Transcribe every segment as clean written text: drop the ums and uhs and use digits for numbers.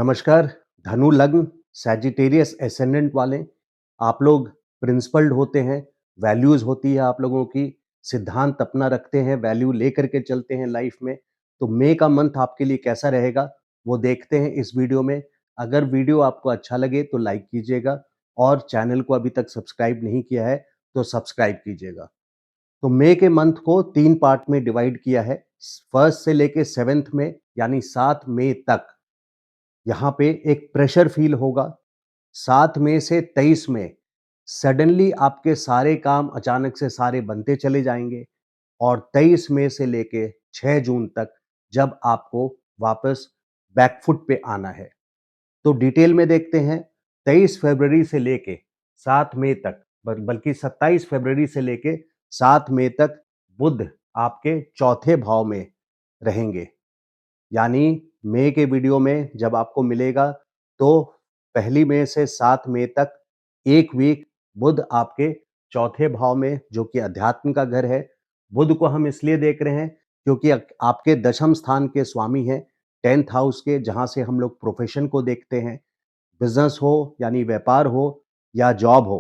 नमस्कार। धनु लग्न, सैजिटेरियस एसेंडेंट वाले आप लोग प्रिंसिपल्ड होते हैं, वैल्यूज होती है आप लोगों की, सिद्धांत अपना रखते हैं, वैल्यू लेकर के चलते हैं लाइफ में। तो मई का मंथ आपके लिए कैसा रहेगा वो देखते हैं इस वीडियो में। अगर वीडियो आपको अच्छा लगे तो लाइक कीजिएगा और चैनल को अभी तक सब्सक्राइब नहीं किया है तो सब्सक्राइब कीजिएगा। तो मई के मंथ को 3 पार्ट में डिवाइड किया है। फर्स्ट से लेके 7th में यानी 7 मई तक यहाँ पे एक प्रेशर फील होगा। 7 मई से 23 में सडनली आपके सारे काम अचानक से सारे बनते चले जाएंगे और 23 मई से लेके 6 जून तक जब आपको वापस बैकफुट पे आना है। तो डिटेल में देखते हैं। 23 फरवरी से लेके 7 मई तक बल्कि 27 फरवरी से लेके 7 मई तक बुध आपके चौथे भाव में रहेंगे। यानी मई के वीडियो में जब आपको मिलेगा तो 1 मई से 7 मई तक एक वीक बुध आपके चौथे भाव में, जो कि अध्यात्म का घर है। बुध को हम इसलिए देख रहे हैं क्योंकि आपके दशम स्थान के स्वामी हैं, 10th हाउस के, जहां से हम लोग प्रोफेशन को देखते हैं। बिजनेस हो यानी व्यापार हो या जॉब हो,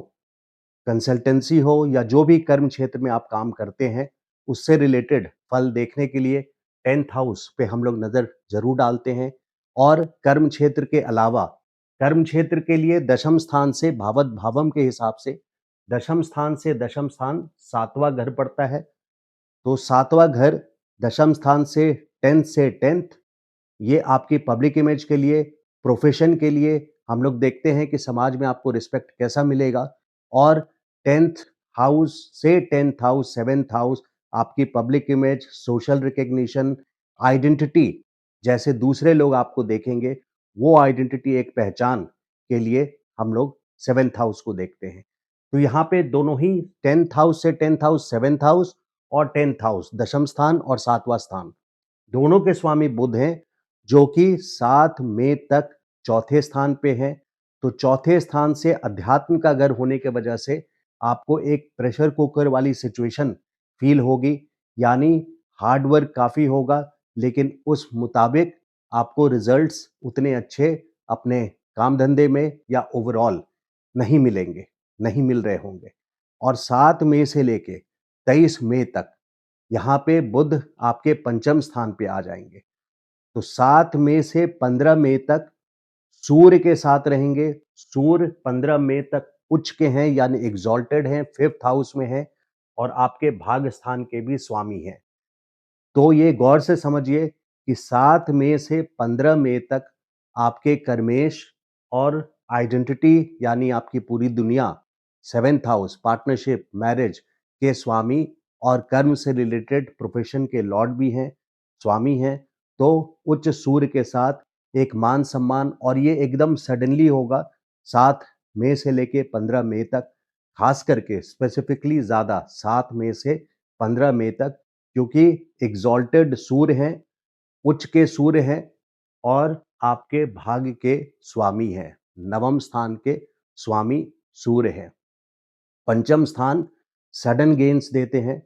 कंसल्टेंसी हो या जो भी कर्म क्षेत्र में आप काम करते हैं, उससे रिलेटेड फल देखने के लिए 10th हाउस पे हम लोग नज़र ज़रूर डालते हैं। और कर्म क्षेत्र के अलावा कर्म क्षेत्र के लिए दशम स्थान से भावत भावम के हिसाब से दशम स्थान से दशम स्थान 7वां घर पड़ता है। तो 7वां घर दशम स्थान से 10th ये आपकी पब्लिक इमेज के लिए, प्रोफेशन के लिए हम लोग देखते हैं कि समाज में आपको रिस्पेक्ट कैसा मिलेगा। और 10th हाउस से 10th हाउस 7th हाउस आपकी public image, social recognition, identity, जैसे दूसरे लोग आपको देखेंगे, वो आइडेंटिटी, एक पहचान के लिए हम लोग 7th हाउस को देखते हैं। तो यहाँ पे दोनों ही 10th हाउस से 10th हाउस, 7th हाउस और 10th हाउस, दशम स्थान और 7वां स्थान, दोनों के स्वामी बुध हैं, जो कि 7 मई तक चौथे स्थान पे हैं। तो चौथे स्थान से अध्यात्म का घर होने के वजह से आपको एक प्रेशर कुकर वाली सिचुएशन फील होगी। यानी हार्ड वर्क काफ़ी होगा, लेकिन उस मुताबिक आपको रिजल्ट्स उतने अच्छे अपने काम धंधे में या ओवरऑल नहीं मिलेंगे, नहीं मिल रहे होंगे। और 7 मई से लेके 23 मई तक यहाँ पे बुध आपके पंचम स्थान पे आ जाएंगे। तो 7 मई से 15 मई तक सूर्य के साथ रहेंगे। सूर्य 15 मई तक उच्च के हैं यानी एग्जॉल्टेड हैं, 5th हाउस में हैं और आपके भाग्य स्थान के भी स्वामी हैं। तो ये गौर से समझिए कि 7 मई से 15 मई तक आपके कर्मेश और आइडेंटिटी यानी आपकी पूरी दुनिया, 7th हाउस पार्टनरशिप, मैरिज के स्वामी और कर्म से रिलेटेड प्रोफेशन के लॉर्ड भी हैं, स्वामी हैं। तो उच्च सूर्य के साथ एक मान सम्मान, और ये एकदम सडनली होगा 7 मई से लेके 15 मई तक, खास करके स्पेसिफिकली ज़्यादा 7 मई से 15 मई तक, क्योंकि एग्जॉल्टेड सूर्य हैं, उच्च के सूर्य हैं और आपके भाग्य के स्वामी हैं, नवम स्थान के स्वामी सूर्य हैं। पंचम स्थान सडन गेन्स देते हैं।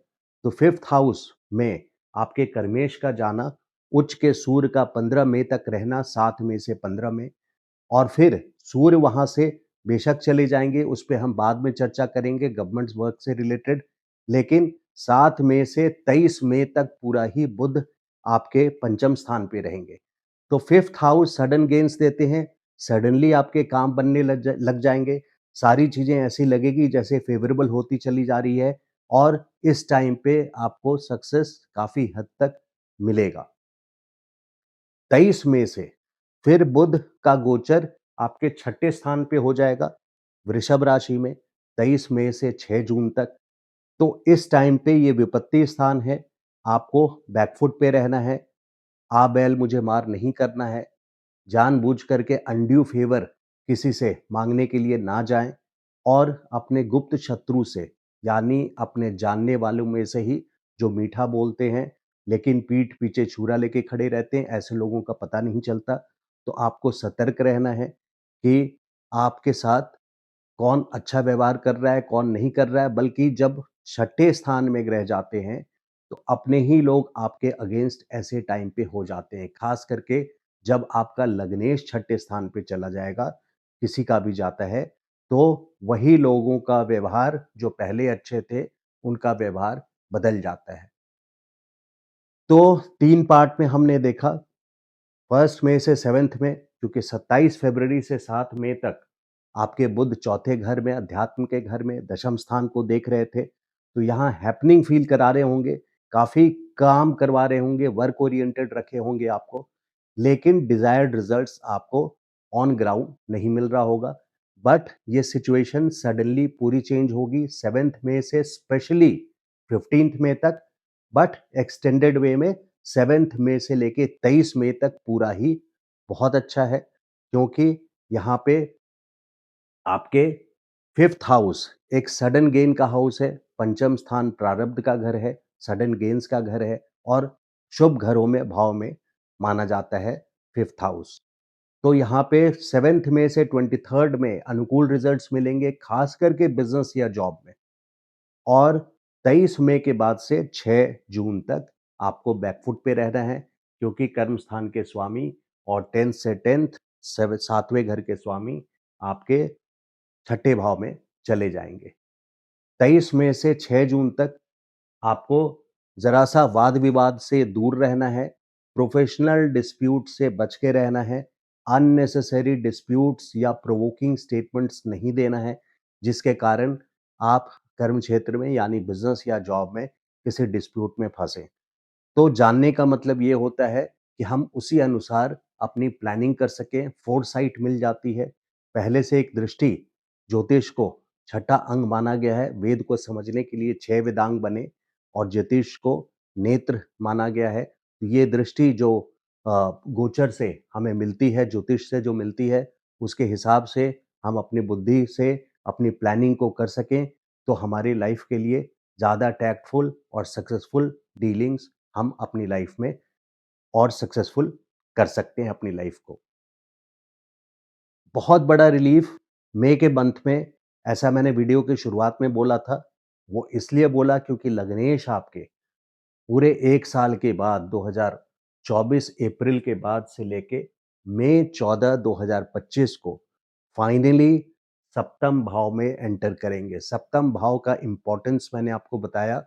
तो 5th हाउस में आपके कर्मेश का जाना, उच्च के सूर्य का 15 मई तक रहना, 7 मई से 15 मई, और फिर सूर्य वहां से बेशक चले जाएंगे, उस पर हम बाद में चर्चा करेंगे गवर्नमेंट वर्क से रिलेटेड। लेकिन 7 मई से 23 मई तक पूरा ही बुध आपके पंचम स्थान पे रहेंगे। तो 5th हाउस सडन गेन्स देते हैं, सडनली आपके काम बनने लग जाएंगे, सारी चीजें ऐसी लगेगी जैसे फेवरेबल होती चली जा रही है और इस टाइम पे आपको सक्सेस काफी हद तक मिलेगा। 23 मई से फिर बुध का गोचर आपके छठे स्थान पे हो जाएगा, वृषभ राशि में, 23 मई से 6 जून तक। तो इस टाइम पे ये विपत्ति स्थान है, आपको बैकफुट पे रहना है, आ बैल मुझे मार नहीं करना है, जानबूझ करके अनड्यू फेवर किसी से मांगने के लिए ना जाएं और अपने गुप्त शत्रु से, यानी अपने जानने वालों में से ही, जो मीठा बोलते हैं लेकिन पीठ पीछे छुरा लेके खड़े रहते हैं, ऐसे लोगों का पता नहीं चलता। तो आपको सतर्क रहना है कि आपके साथ कौन अच्छा व्यवहार कर रहा है, कौन नहीं कर रहा है। बल्कि जब छठे स्थान में ग्रह जाते हैं तो अपने ही लोग आपके अगेंस्ट ऐसे टाइम पे हो जाते हैं, खास करके जब आपका लग्नेश छठे स्थान पे चला जाएगा, किसी का भी जाता है, तो वही लोगों का व्यवहार जो पहले अच्छे थे, उनका व्यवहार बदल जाता है। तो 3 पार्ट में हमने देखा, 1 मई से 7th में, क्योंकि 27 फरवरी से 7 मई तक आपके बुध चौथे घर में, अध्यात्म के घर में दशम स्थान को देख रहे थे। तो यहाँ हैपनिंग फ़ील करा रहे होंगे, काफ़ी काम करवा रहे होंगे, वर्क ओरिएंटेड रखे होंगे आपको, लेकिन डिज़ायर्ड रिज़ल्ट्स आपको ऑन ग्राउंड नहीं मिल रहा होगा। बट ये सिचुएशन सडनली पूरी चेंज होगी 7th मई से स्पेशली 15th मई तक, बट एक्सटेंडेड वे में 7th मई से लेके 23 मई तक पूरा ही बहुत अच्छा है, क्योंकि यहाँ पे आपके 5th हाउस एक सडन गेन का हाउस है, पंचम स्थान प्रारब्ध का घर है, सडन गेन्स का घर है और शुभ घरों में भाव में माना जाता है 5th हाउस। तो यहाँ पे 7th में से 23rd में अनुकूल रिजल्ट्स मिलेंगे, खास करके बिजनेस या जॉब में। और 23 मई के बाद से 6 जून तक आपको बैकफुट पे रहना है, क्योंकि कर्म स्थान के स्वामी और 10th से 10th 7वें घर के स्वामी आपके छठे भाव में चले जाएंगे। 23 मई से 6 जून तक आपको ज़रा-सा वाद-विवाद से दूर रहना है, प्रोफ़ेशनल डिस्प्यूट से बच के रहना है, अननेसेसरी डिस्प्यूट्स या प्रोवोकिंग स्टेटमेंट्स नहीं देना है, जिसके कारण आप कर्म क्षेत्र में यानी बिज़नेस या जॉब में किसी डिस्प्यूट में फँसें। तो जानने का मतलब ये होता है कि हम उसी अनुसार अपनी प्लानिंग कर सकें, फ़ोरसाइट मिल जाती है। पहले से एक दृष्टि, ज्योतिष को छठा अंग माना गया है, वेद को समझने के लिए 6 वेदांग बने और ज्योतिष को नेत्र माना गया है। ये दृष्टि जो गोचर से हमें मिलती है, ज्योतिष से जो मिलती है, उसके हिसाब से हम अपनी बुद्धि से अपनी प्लानिंग को कर सकें, तो हमारी लाइफ़ के लिए ज़्यादा टैक्टफुल और सक्सेसफुल डीलिंग्स हम अपनी लाइफ में और सक्सेसफुल कर सकते हैं अपनी लाइफ को। बहुत बड़ा रिलीफ मई के मंथ में, ऐसा मैंने वीडियो की शुरुआत में बोला था, वो इसलिए बोला क्योंकि लग्नेश आपके पूरे 1 साल के बाद 2024 अप्रैल के बाद से लेके मई 14 2025 को फाइनली सप्तम भाव में एंटर करेंगे। सप्तम भाव का इम्पोर्टेंस मैंने आपको बताया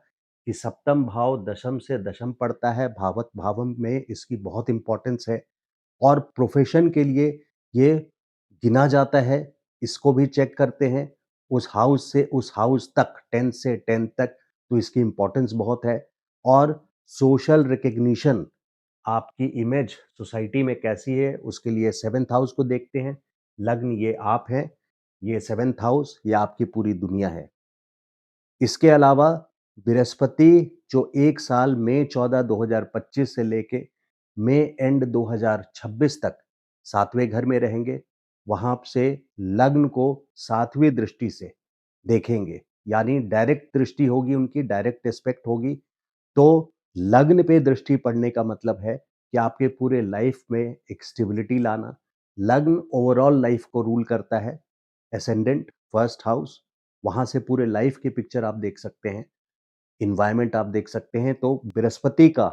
कि सप्तम भाव दशम से दशम पड़ता है, भावत भावम में इसकी बहुत इम्पोर्टेंस है और प्रोफ़ेशन के लिए ये गिना जाता है, इसको भी चेक करते हैं, उस हाउस से उस हाउस तक 10 से 10 तक, तो इसकी इम्पोर्टेंस बहुत है और सोशल रिकॉग्निशन, आपकी इमेज सोसाइटी में कैसी है, उसके लिए 7th हाउस को देखते हैं। लग्न ये आप हैं, ये 7th हाउस ये आपकी पूरी दुनिया है। इसके अलावा बृहस्पति जो 1 साल मई 14 2025 से लेके मई एंड 2026 तक 7वें घर में रहेंगे, वहाँ से लग्न को 7वीं दृष्टि से देखेंगे, यानी डायरेक्ट दृष्टि होगी उनकी, डायरेक्ट एस्पेक्ट होगी। तो लग्न पे दृष्टि पड़ने का मतलब है कि आपके पूरे लाइफ में एक स्टेबिलिटी लाना। लग्न ओवरऑल लाइफ को रूल करता है, एसेंडेंट फर्स्ट हाउस, वहाँ से पूरे लाइफ की पिक्चर आप देख सकते हैं, एनवायरनमेंट आप देख सकते हैं। तो बृहस्पति का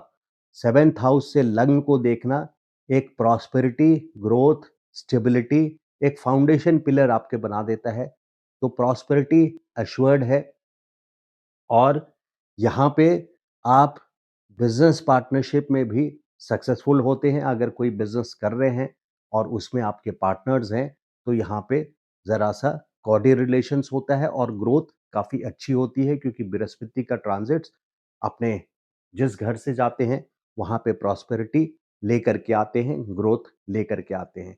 7th हाउस से लग्न को देखना एक प्रॉस्पेरिटी, ग्रोथ, स्टेबिलिटी, एक फाउंडेशन पिलर आपके बना देता है। तो प्रॉस्पेरिटी एश्योर्ड है और यहाँ पे आप बिज़नेस पार्टनरशिप में भी सक्सेसफुल होते हैं। अगर कोई बिज़नेस कर रहे हैं और उसमें आपके पार्टनर्स हैं, तो यहाँ पे ज़रा-सा कॉर्डियल रिलेशंस होता है और ग्रोथ काफ़ी अच्छी होती है, क्योंकि बृहस्पति का ट्रांज़िट्स अपने जिस घर से जाते हैं, वहाँ पे प्रॉस्पेरिटी लेकर के आते हैं, ग्रोथ लेकर के आते हैं।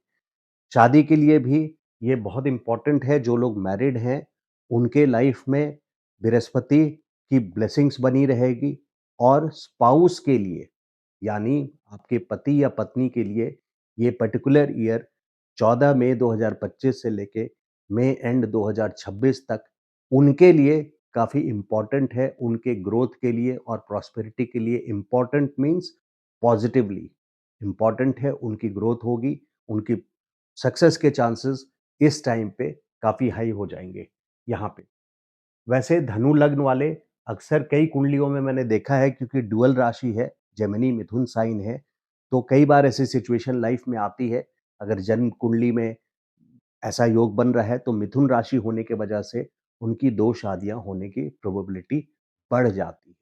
शादी के लिए भी ये बहुत इम्पोर्टेंट है, जो लोग मैरिड हैं, उनके लाइफ में बृहस्पति की ब्लेसिंग्स बनी रहेगी और स्पाउस के लिए, यानी आपके पति या पत्नी के लिए ये पर्टिकुलर ईयर 14 मई 2025 से लेके मई एंड 2026 तक उनके लिए काफ़ी इम्पोर्टेंट है, उनके ग्रोथ के लिए और प्रॉस्पेरिटी के लिए। इम्पोर्टेंट मीन्स पॉजिटिवली इम्पोर्टेंट है, उनकी ग्रोथ होगी, उनकी सक्सेस के चांसेस इस टाइम पे काफ़ी हाई हो जाएँगे यहाँ पे। वैसे धनु लग्न वाले अक्सर कई कुंडलियों में मैंने देखा है, क्योंकि ड्यूअल राशि है, जेमिनी मिथुन साइन है, तो कई बार ऐसी सिचुएशन लाइफ में आती है, अगर जन्म कुंडली में ऐसा योग बन रहा है तो मिथुन राशि होने की वजह से उनकी 2 शादियाँ होने की प्रोबेबिलिटी बढ़ जाती है।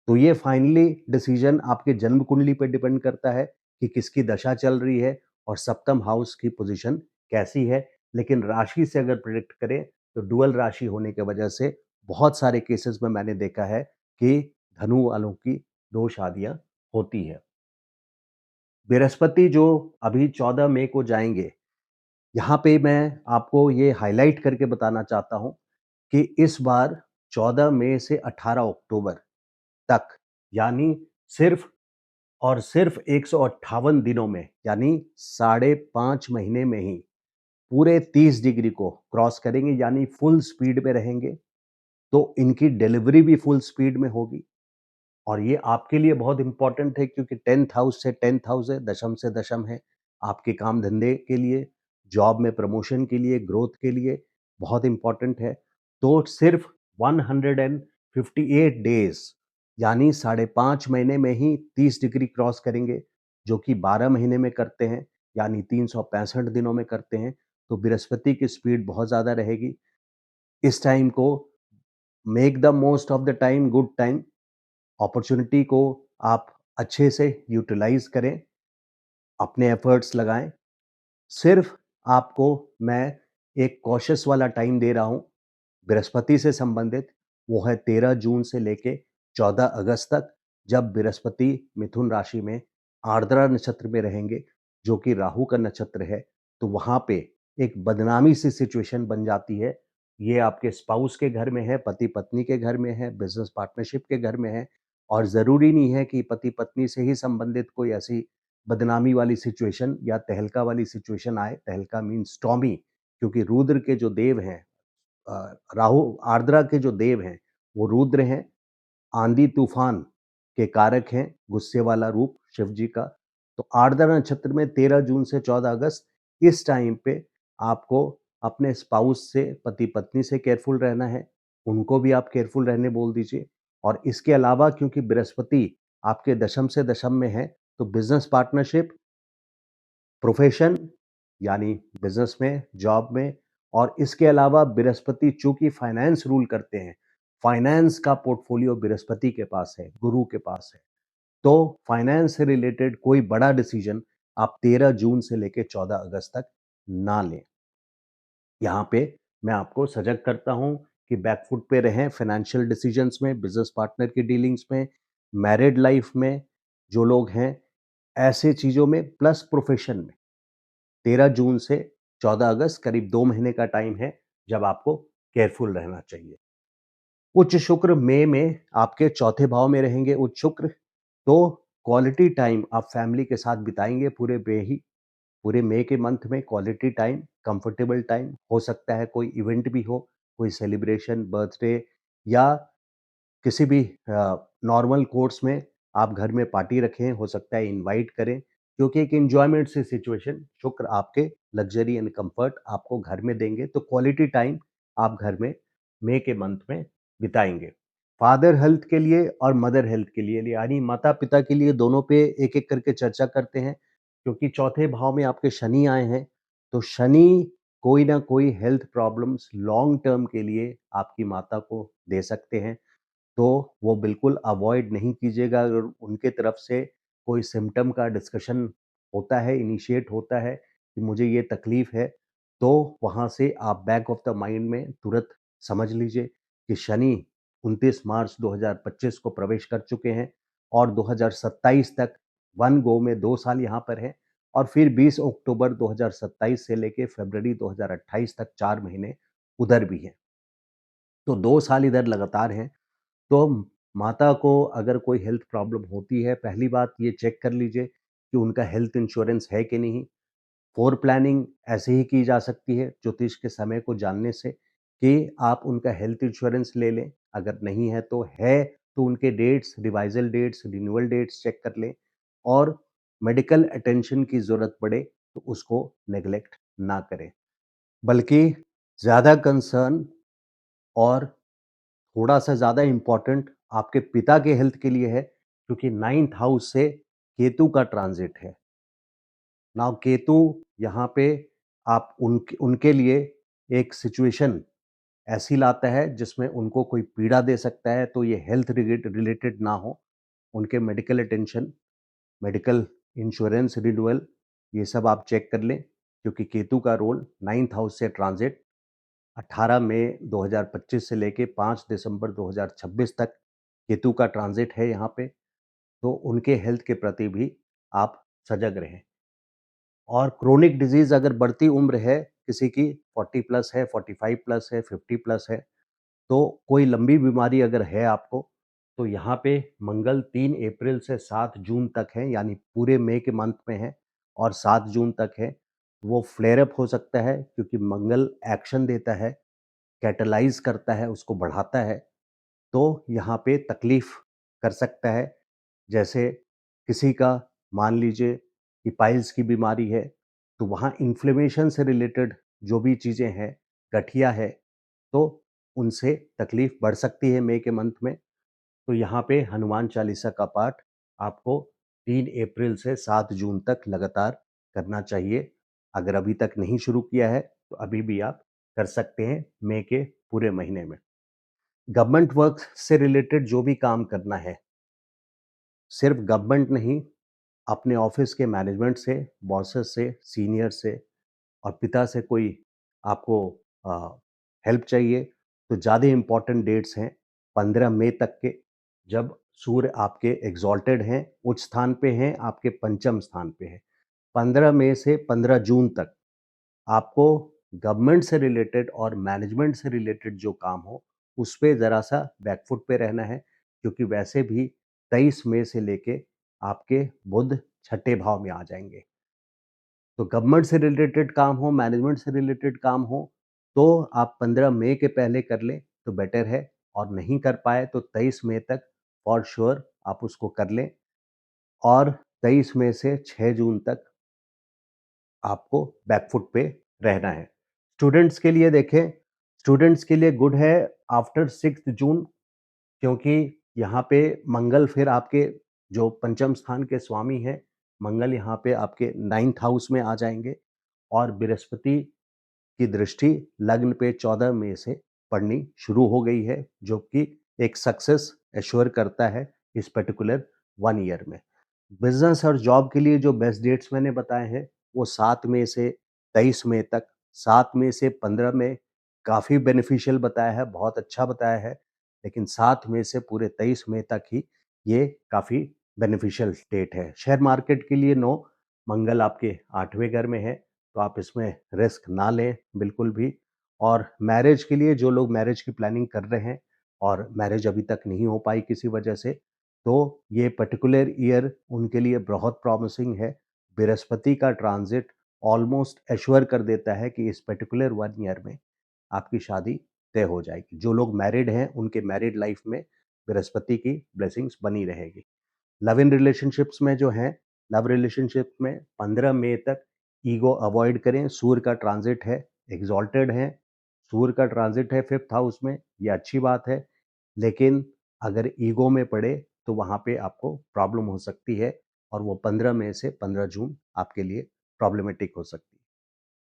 तो ये फाइनली डिसीजन आपके जन्म कुंडली पे डिपेंड करता है कि किसकी दशा चल रही है और सप्तम हाउस की पोजीशन कैसी है। लेकिन राशि से अगर प्रेडिक्ट करें तो डुअल राशि होने की वजह से बहुत सारे केसेस में मैंने देखा है कि धनु वालों की 2 शादियाँ होती है। बृहस्पति जो अभी 14 मई को जाएँगे, यहाँ पे मैं आपको ये हाइलाइट करके बताना चाहता हूँ कि इस बार 14 मई से 18 अक्टूबर तक, यानी सिर्फ़ और सिर्फ़ 158 दिनों में, यानी साढ़े 5 महीने में ही पूरे 30 डिग्री को क्रॉस करेंगे, यानी फुल स्पीड में रहेंगे। तो इनकी डिलीवरी भी फुल स्पीड में होगी और ये आपके लिए बहुत इम्पोर्टेंट है क्योंकि 10th हाउस से 10th हाउस है, दशम से दशम है। आपके काम-धंधे के लिए, जॉब में प्रमोशन के लिए, ग्रोथ के लिए बहुत इम्पोर्टेंट है। तो सिर्फ़ 158 डेज़, यानी साढ़े 5 महीने में ही 30 डिग्री क्रॉस करेंगे, जो कि 12 महीने में करते हैं, यानी 365 दिनों में करते हैं। तो बृहस्पति की स्पीड बहुत ज़्यादा रहेगी। इस टाइम को make the most of the time, good time. Opportunity को आप अच्छे से यूटिलाइज़ करें, अपने एफर्ट्स लगाएँ। सिर्फ़ आपको मैं एक कॉशियस वाला टाइम दे रहा हूँ, बृहस्पति से संबंधित, वो है 13 जून से लेके 14 अगस्त तक, जब बृहस्पति मिथुन राशि में आर्द्रा नक्षत्र में रहेंगे, जो कि राहु का नक्षत्र है। तो वहाँ पे एक बदनामी सी सिचुएशन बन जाती है। ये आपके स्पाउस के घर में है, पति-पत्नी के घर में है, बिज़नेस पार्टनरशिप के घर में है और ज़रूरी नहीं है कि पति-पत्नी से ही संबंधित कोई ऐसी बदनामी वाली सिचुएशन या तहलका वाली सिचुएशन आए। तहलका मीन्स स्टॉर्मी, क्योंकि रुद्र के जो देव हैं, राहु आर्द्रा के जो देव हैं, वो रुद्र हैं, आंधी-तूफ़ान के कारक हैं, गुस्से वाला रूप शिव जी का। तो आर्द्रा नक्षत्र में 13 जून से 14 अगस्त, इस टाइम पे आपको अपने स्पाउस से, पति-पत्नी से केयरफुल रहना है, उनको भी आप केयरफुल रहने बोल दीजिए। और इसके अलावा क्योंकि बृहस्पति आपके दशम से दशम में है, तो बिज़नेस पार्टनरशिप, प्रोफ़ेशन यानी बिज़नेस में, जॉब में, और इसके अलावा बृहस्पति चूँकि फाइनेंस रूल करते हैं, फाइनेंस का पोर्टफ़ोलियो बृहस्पति के पास है, गुरु के पास है। तो फाइनेंस से रिलेटेड कोई बड़ा डिसीज़न आप 13 जून से लेके 14 अगस्त तक ना लें। यहाँ पे मैं आपको सजग करता हूँ कि बैक फुट पे रहें फाइनेंशियल डिसीजंस में, बिज़नेस पार्टनर की डीलिंग्स में, मैरिड लाइफ़ में जो लोग हैं, ऐसे चीज़ों में, प्लस प्रोफ़ेशन में। 13 जून से 14 अगस्त करीब 2 महीने का टाइम है, जब आपको केयरफुल रहना चाहिए। उच्च शुक्र मई में आपके चौथे भाव में रहेंगे उच्च शुक्र, तो क्वालिटी टाइम आप फैमिली के साथ बिताएँगे पूरे मई के मंथ में क्वालिटी टाइम, कंफर्टेबल टाइम, हो सकता है कोई इवेंट भी हो, कोई सेलिब्रेशन, बर्थडे या किसी भी नॉर्मल कोर्स में आप घर में पार्टी रखें, हो सकता है इनवाइट करें, क्योंकि एक एन्जॉयमेंट सी सिचुएशन शुक्र आपके लग्ज़री एंड कम्फर्ट आपको घर में देंगे, तो क्वालिटी टाइम आप घर में मई के मंथ में बिताएँगे। फादर हेल्थ के लिए और मदर हेल्थ के लिए, यानी माता-पिता के लिए, दोनों पे एक-एक करके चर्चा करते हैं, क्योंकि चौथे भाव में आपके शनि आए हैं, तो शनि कोई ना कोई हेल्थ प्रॉब्लम्स लॉन्ग टर्म के लिए आपकी माता को दे सकते हैं। तो वो बिल्कुल अवॉइड नहीं कीजिएगा। अगर उनके तरफ से कोई सिम्पटम का डिस्कशन होता है, इनिशिएट होता है कि मुझे ये तकलीफ़ है, तो वहाँ से आप बैक ऑफ द माइंड में तुरंत समझ लीजिए कि शनि 29 मार्च 2025 को प्रवेश कर चुके हैं और 2027 तक, वन गो में 2 साल यहाँ पर हैं और फिर 20 अक्टूबर 2027 से लेके फ़रवरी 2028 तक 4 महीने उधर भी हैं। तो 2 साल इधर लगातार हैं। तो माता को अगर कोई हेल्थ प्रॉब्लम होती है, पहली बात ये चेक कर लीजिए कि उनका हेल्थ इंश्योरेंस है कि नहीं। फ़ोर प्लानिंग ऐसे ही की जा सकती है ज्योतिष के समय को जानने से कि आप उनका हेल्थ इंश्योरेंस ले लें, अगर नहीं है तो उनके dates, revisal dates, renewal dates check कर लें और मेडिकल अटेंशन की ज़रूरत पड़े तो उसको नेग्लेक्ट ना करें। बल्कि ज़्यादा कंसर्न और थोड़ा-सा ज़्यादा इम्पोर्टेंट आपके पिता के हेल्थ के लिए है, क्योंकि 9th हाउस से केतु का ट्रांज़िट है। नाउ केतु यहाँ पे आप उनके उनके लिए एक सिचुएशन ऐसी लाता है जिसमें उनको कोई पीड़ा दे सकता है, तो ये हेल्थ रिलेटेड ना हो, उनके medical attention, medical insurance renewal, ये सब आप चेक कर लें, क्योंकि केतु का रोल 9th हाउस से ट्रांज़िट 18 मई 2025 से लेके 5 दिसंबर 2026 तक केतु का ट्रांज़िट है यहाँ पे, तो उनके हेल्थ के प्रति भी आप सजग रहें। और क्रोनिक डिज़ीज़ अगर बढ़ती उम्र है, किसी की 40 प्लस है, 45 प्लस है, 50 प्लस है, तो कोई लंबी बीमारी अगर है आपको, तो यहाँ पे मंगल 3 अप्रैल से 7 जून तक है, यानी पूरे मई के मंथ में है और 7 जून तक है। वो फ्लेयर अप हो सकता है क्योंकि मंगल एक्शन देता है, कैटलाइज़ करता है, उसको बढ़ाता है, तो यहाँ पे तकलीफ़ कर सकता है। जैसे किसी का मान लीजिए कि पाइल्स की बीमारी है, तो वहाँ इन्फ्लेमेशन से रिलेटेड जो भी चीज़ें हैं, गठिया है, तो उनसे तकलीफ़ बढ़ सकती है मई के मंथ में। तो यहाँ पे हनुमान चालीसा का पाठ आपको 3 अप्रैल से 7 जून तक लगातार करना चाहिए। अगर अभी तक नहीं शुरू किया है, तो अभी भी आप कर सकते हैं मई के पूरे महीने में। गवर्नमेंट वर्क से रिलेटेड जो भी काम करना है, सिर्फ़ गवर्नमेंट नहीं, अपने ऑफ़िस के मैनेजमेंट से, बॉसेस से, सीनियर से और पिता से कोई आपको अ, हेल्प चाहिए, तो ज़्यादा इम्पोर्टेंट डेट्स हैं 15 मई तक के, जब सूर्य आपके एग्ज़ॉल्टेड हैं, उच्च स्थान पे हैं, आपके पंचम स्थान पे हैं। 15 मई से 15 जून तक आपको गवर्नमेंट से रिलेटेड और मैनेजमेंट से रिलेटेड जो काम हो, उस पे ज़रा-सा बैकफुट पे रहना है, क्योंकि वैसे भी 23 मई से लेके आपके बुध छठे भाव में आ जाएँगे। तो गवर्नमेंट से रिलेटेड काम हो, मैनेजमेंट से रिलेटेड काम हो, तो आप 15 मई के पहले कर लें तो बेटर है, और नहीं कर पाए तो 23 मई तक फॉर श्योर आप उसको कर लें, और 23 मई से 6 जून तक आपको बैकफुट पे रहना है। स्टूडेंट्स के लिए देखें, स्टूडेंट्स के लिए गुड है आफ्टर 6 जून, क्योंकि यहाँ पे मंगल फिर आपके जो पंचम स्थान के स्वामी हैं, मंगल यहाँ पे आपके 9th हाउस में आ जाएँगे, और बृहस्पति की दृष्टि लग्न पे 14 मई से पड़नी शुरू हो गई है, जो कि एक सक्सेस एश्योर करता है इस पर्टिकुलर 1 ईयर में। बिज़नेस और जॉब के लिए जो बेस्ट डेट्स मैंने बताए हैं, वो 7 मई से 23 मई तक, 7 मई से 15 मई काफ़ी बेनिफिशियल बताया है, बहुत अच्छा बताया है, लेकिन 7 मई से पूरे 23 मई तक ही ये काफ़ी बेनिफिशियल डेट है। शेयर मार्केट के लिए नो, मंगल आपके 8वें घर में है, तो आप इसमें रिस्क ना लें बिल्कुल भी। और मैरिज के लिए जो लोग मैरिज की प्लानिंग कर रहे हैं और मैरिज अभी तक नहीं हो पाई किसी वजह से, तो ये पर्टिकुलर ईयर उनके लिए बहुत प्रॉमिसिंग है। बृहस्पति का ट्रांजिट ऑलमोस्ट एश्योर कर देता है कि इस पर्टिकुलर 1 ईयर में आपकी शादी तय हो जाएगी। जो लोग मैरिड हैं, उनके मैरिड लाइफ में बृहस्पति की ब्लेसिंग्स बनी रहेगी। लव इन रिलेशनशिप्स में जो हैं, लव रिलेशनशिप में 15 मई तक ईगो अवॉइड करें। सूर्य का ट्रांजिट है, एग्ज़ॉल्टेड हैं, सूर्य का ट्रांजिट है 5th हाउस में, ये अच्छी बात है। लेकिन अगर ईगो में पड़े, तो वहाँ पे आपको प्रॉब्लम हो सकती है, और वो 15 मई से 15 जून आपके लिए प्रॉब्लमैटिक हो सकती है।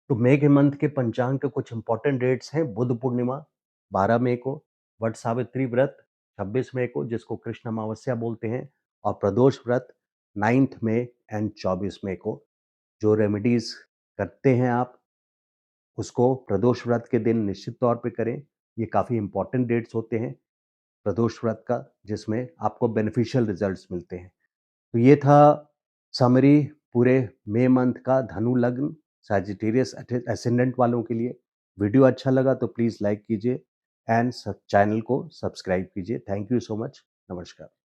तो मई के मंथ के पंचांग के कुछ इंपॉर्टेंट डेट्स हैं। बुद्ध पूर्णिमा 12 मई को, वट सावित्री व्रत 26 मई को, जिसको कृष्ण अमावस्या बोलते हैं, और प्रदोष व्रत 9th मई एंड 24 मई को। जो रेमेडीज करते हैं आप, उसको प्रदोष व्रत के दिन निश्चित तौर पे करें। ये काफ़ी इंपॉर्टेंट डेट्स होते हैं प्रदोष व्रत का, जिसमें आपको बेनिफिशियल रिजल्ट्स मिलते हैं। तो ये था समरी पूरे मई मंथ का धनु लग्न सैजिटेरियस एसेंडेंट वालों के लिए। वीडियो अच्छा लगा तो प्लीज़ लाइक कीजिए एंड चैनल को सब्सक्राइब कीजिए। Thank you so much. नमस्कार।